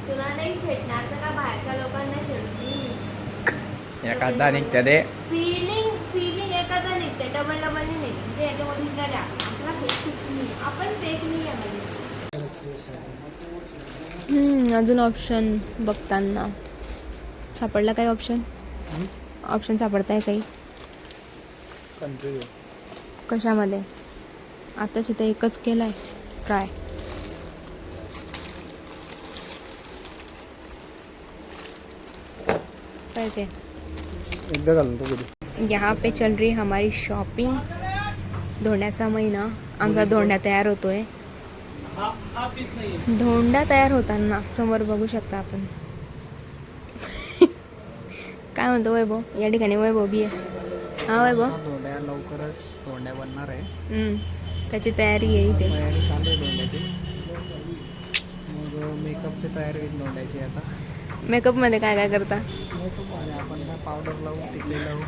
तुला नाही छेडणार तर का बाहेरच्या लोकांना छेडती. एखादा निघते ते फिलिंग एखादा निघते, डबल नाही निघते. याच्यामध्ये निघाल्या आपला फेक नाही, आपण फेक नाही आहे. अजून ऑप्शन बघताना सापडला काही ऑप्शन सापडताय काही कशामध्ये? आताच इथे एकच केलाय ट्राय. काय ते यहाँ पे चल रही हमारी शॉपिंग. धोंड्याचा महिना, आमचा धोंडा तयार होतोय. धोंडा तयार होताना समोर बघू शकता आपण. काय म्हणतो वैभव? या ठिकाणी वैभव बी आहे. हा वैभव, धोंड्या लवकरच धोंड्या बनणार आहे. त्याची तयारी आहे इथे. तयारी चालू आहे धोंड्याची. मग मेकअपची तयारी होईल धोंड्याची आता. मेकअप मध्ये काय काय करता? मेकअपमध्ये आपण काय पावडर लावू, टिकली लावू.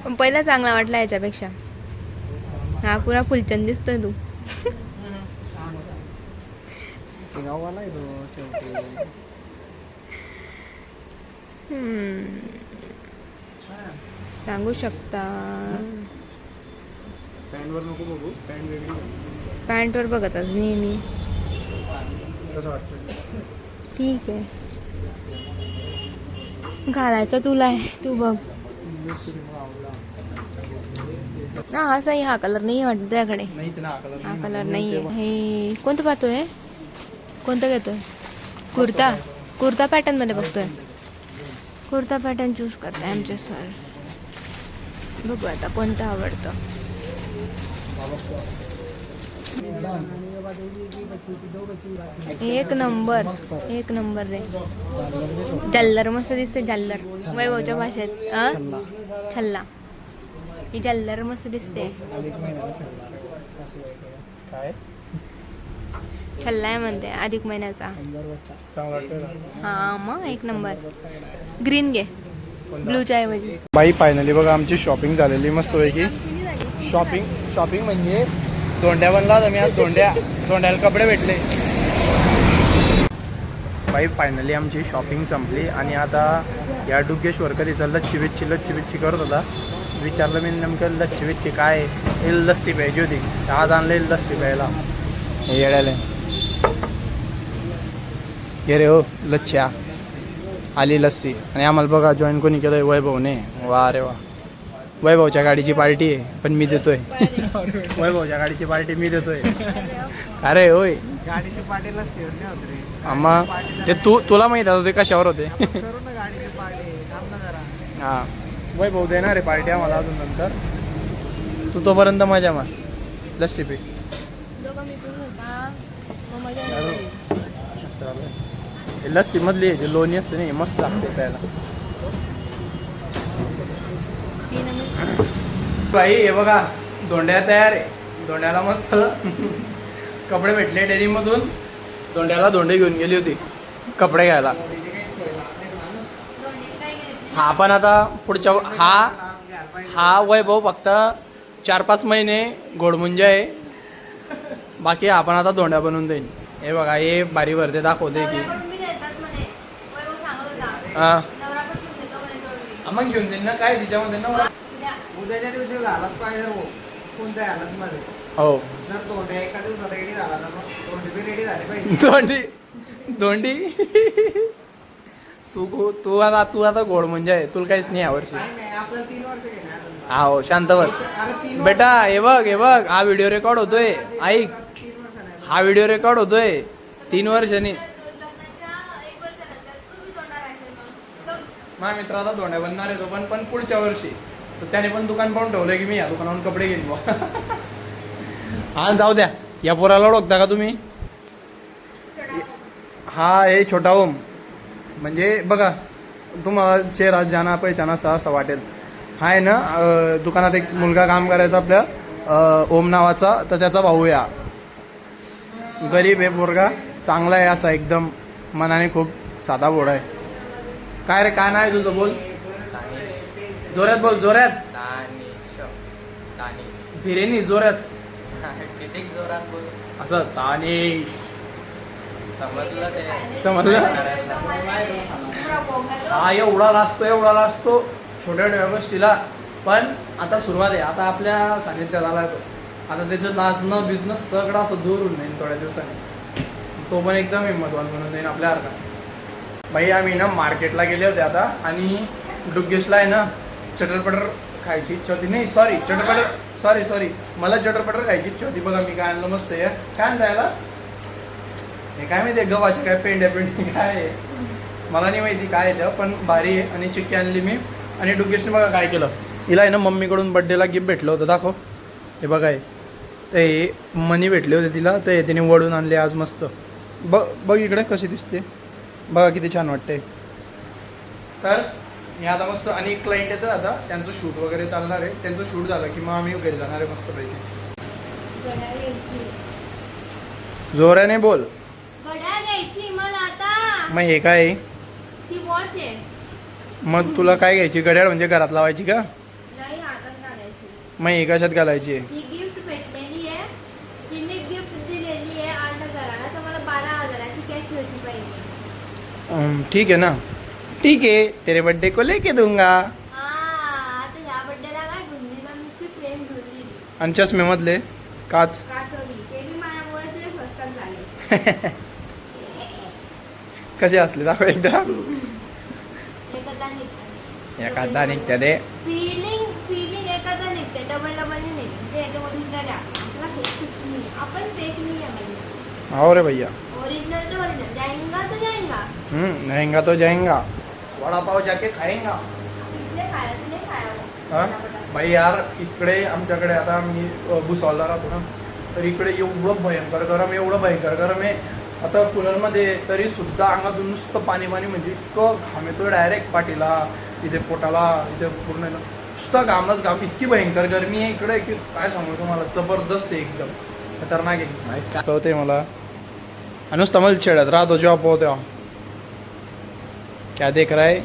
पण पहिला चांगला वाटला याच्यापेक्षा. हा पुरा फुलचंद दिसतोय तू. गावाला आहे तो शेवटी. सांगू शकता. पॅन्टवर नको बघू, पॅन्ट वेगळी. पॅन्टवर बघतच नेहमी. कसं वाटतं? ठीक आहे, घालायचा तुला आहे, तू बघ. हा सही. हा कलर नाही वाटत तुझ्याकडे. हा कलर नाहीये. हे कोणतं पाहतोय? कोणतं घेतोय? कुर्ता पॅटर्न मध्ये बघतोय. कुर्ता पॅटर्न चूज करताय आमचे सर. बघू आता कोणतं आवडतं. एक नंबर रे. जल्लर मस्त दिसते. जल्लर वैभवच्या भाषेत छल्ला. ही जल्लर मस्त दिसते. छल्ला आहे म्हणते अधिक महिन्याचा. हा मग एक नंबर. ग्रीन घे ब्लूच्या ऐवजी. बाई फायनली बघा आमची शॉपिंग झालेली मस्त पैकी. शॉपिंग म्हणजे धोंड्या बनला तर मी आज धोंड्याला कपडे भेटले. बाई फायनली आमची शॉपिंग संपली आणि आता या डुग्गेश्वर कधीचा लच्छी करत होता. विचारलं मी नेमकं लच्छी काय? हे लस्सी प्यायची होती. आज आणले लस्सी प्यायला. हे येड्याले ये रे हो लच्छ्या आली लस्सी. आणि आम्हाला बघा जॉईन कोणी केलंय? वैभवने. वा रे वा. वैभवच्या गाडीची पार्टी आहे पण मी देतोय. वैभवच्या गाडीची पार्टी मी देतोय. अरे होय गाडीची पार्टी लस्सी होते रे. आम्हा ते तुला माहित आहे ते कशावर होते? करू ना गाडीची पार्टी. थांब ना जरा. हा वैभव देणार आहे पार्टी आम्हाला अजून नंतर. तू तोपर्यंत मजा मार. लस्सी पी. लस्सी मधली जे लोणी असते नाही मस्त लागते प्यायला. बाई हे बघा धोंड्या तयार आहे. धोंड्याला मस्त कपडे भेटले डेअरी मधून. धोंड्याला धोंडे घेऊन गेली होती कपडे घ्यायला. हा पण आता पुढच्या हा वैभव फक्त 4-5 महिने घोडमुंजा आहे. बाकी आपण आता धोंड्या बनवून देईन. हे बघा हे भारी भरते दाखवते की मग घेऊन देईन ना. काय तिच्यामध्ये ना उद्याच्या दिवशी झालाच पाहिजे कोणत्या हालत मध्ये. हो जर धोंड्या एका दिवसात रेडी झाला तर मग धोंडी बी रेडी झाली पाहिजे. धोंडी तू आता घोड म्हणजे आहे. तुला काहीच नाही यावर्षी. आपल्याला 3 वर्ष घेणार. हा हो शांत बस बेटा. हे बघ हा व्हिडिओ रेकॉर्ड होतोय. ऐक हा व्हिडिओ रेकॉर्ड होतोय 3 वर्षांनी. माझ्या मित्र आता धोंड्या बनणार आहे तो पण पुढच्या वर्षी. तर त्याने पण दुकान पाहून ठेवलंय की मी या दुकानावरून कपडे घेईन बा. हा जाऊ द्या. या पोराला ओळखता का तुम्ही? हा हे छोटा ओम. म्हणजे बघा तुम्हाला चेहरा जाना पहिचाना असं वाटेल. हा आहे ना दुकानात एक मुलगा काम करायचा आपल्या ओम नावाचा. तर त्याचा भाऊ या गरीब आहे पोरगा. चांगला आहे असा एकदम मनाने खूप साधा भोळा आहे. काय रे काय नाही तुझं? बोल जोरात बोल जोरात. धीरेनी जोरात किती जोरात बोल असं तानिश समजलं ते समजलं हा एवढा लाजतो छोट्या छोट्या गोष्टीला. पण आता सुरुवात आहे, आता आपल्या सानिध्यात आला तो. आता त्याचं नाचणं बिझनेस सगळं असं दूर होऊन जाईल थोड्या दिवसांनी. तो पण एकदम हिंमतवान म्हणून जाईल आपल्या अर्धा. भाई आम्ही ना मार्केटला गेले होते आता, आणि डुग्गेशला आहे ना चटरपटर खायची इच्छा होती. नाही सॉरी मला चटरपटर खायची इच्छा होती. बघा मी काय आणलं मस्त आहे. काय आणलं याला हे काय माहिती आहे, गव्हाचे काय पेंड्या काय आहे मला नाही माहिती काय आहे, पण भारी आहे. आणि चिक्की आणली मी. आणि डुग्गेशने बघा काय केलं, हिला आहे ना मम्मीकडून बड्डेला गिफ्ट भेटलं होतं. दाखव हे बघा, हे ते मनी भेटले होते तिला, ते तिने वडून आणले आज मस्त. बघ इकडे कशी दिसते, बघा किती छान वाटते. तर मी आता मस्त, आणि एक क्लायंट येतं आता, त्यांचं शूट वगैरे चालणार आहे. त्यांचं शूट झालं की मग आम्ही घरी जाणार आहे मस्त पैकी. जोराने बोल. घड्याळ घ्यायची मला आता. मग हे काय आहे? ही वॉच आहे. मग तुला काय घ्यायची? घड्याळ म्हणजे घरात लावायची का? नाही हातात घालायची. मग हे कशात घालायची आहे? ही गिफ्ट भेटलेली आहे, तिने गिफ्ट दिलेली आहे 8,000ला, तर मला 12,000ची कॅश घ्यायची पाहिजे. ठीक है ना, ठीक है, तेरे बर्थडे को लेके दूंगा. हा आता ह्या बड्डेला काय गुंडीला नुसती फ्रेम घेऊन आणि चष्मेमधले काच काठवली, ते बी माझ्यामुळे तुझे स्वस्तात झाले. कसे असले दाखव एकदा. एकदा निघते एखादा निघत्या दे. फिलिंग एखादा निघते, डबल निघते. ते याच्यामध्ये निघाल्या आपला फेक नाही, आपण फेक नाही आहे म्हणजे. हो रे भैया, ओरिजिनल तो ओरिजिनल, जाएंगा तो जाएंगा. रहेगा तो जाएंगा. वडा पाव जाके खाएंगा. इथले खाया तुले हा खाया. भाई यार, इकडे आमच्याकडे आता मी भुसावळला राहतो ना, तर इकडे एवढं भयंकर गरम आहे. आता कूलरमध्ये तरी सुद्धा अंगातून नुसतं पाणी म्हणजे इतकं घाम येतोय डायरेक्ट पाठीला, इथे पोटाला, इथे पूर्ण नुसतं घामच घाम. इतकी भयंकर गरमी आहे इकडे की काय सांगू तुम्हाला, जबरदस्त आहे, एकदम खतरनाक आहे. काय होते मला, आणि नुसतं मला छेडत राहतो जेव्हा पोहतो. क्या देख रहा है?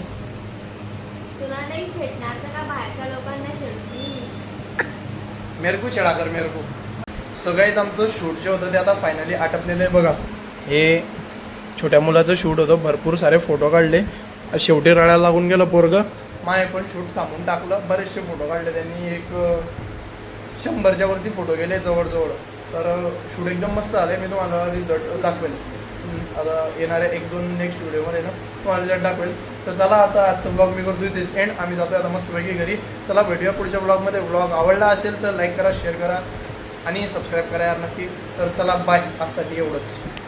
तुला नाही छेडणार तर का बाहेरच्या लोकांना छेडती. मेरे को छेडा कर मेरे को. सगळ्यात आमचं शूट जे होतं ते आता फायनली आटपलेलं आहे. बघा हे छोट्या मुलाचं शूट होतं, भरपूर सारे फोटो काढले. शेवटी रडायला लागून गेलं पोरगं. माय पण शूट थांबून टाकलं. बरेचसे फोटो काढले त्यांनी, एक 100च्या वरती फोटो गेले जवळजवळ. तर शूट एकदम मस्त आले. मी तुम्हाला रिझल्ट दाखवेल आता येणाऱ्या 1-2 नेक्स्ट व्हिडिओमध्ये ना तुम्हाला रिझल्ट दाखवेल. तर चला आता आजचा ब्लॉग मी करतो इथेच एंड. आम्ही जातो आता मस्तपैकी घरी. चला भेटूया पुढच्या ब्लॉगमध्ये. ब्लॉग आवडला असेल तर लाईक करा, शेअर करा आणि सबस्क्राईब करा यार नक्की. तर चला बाय, आजसाठी एवढंच.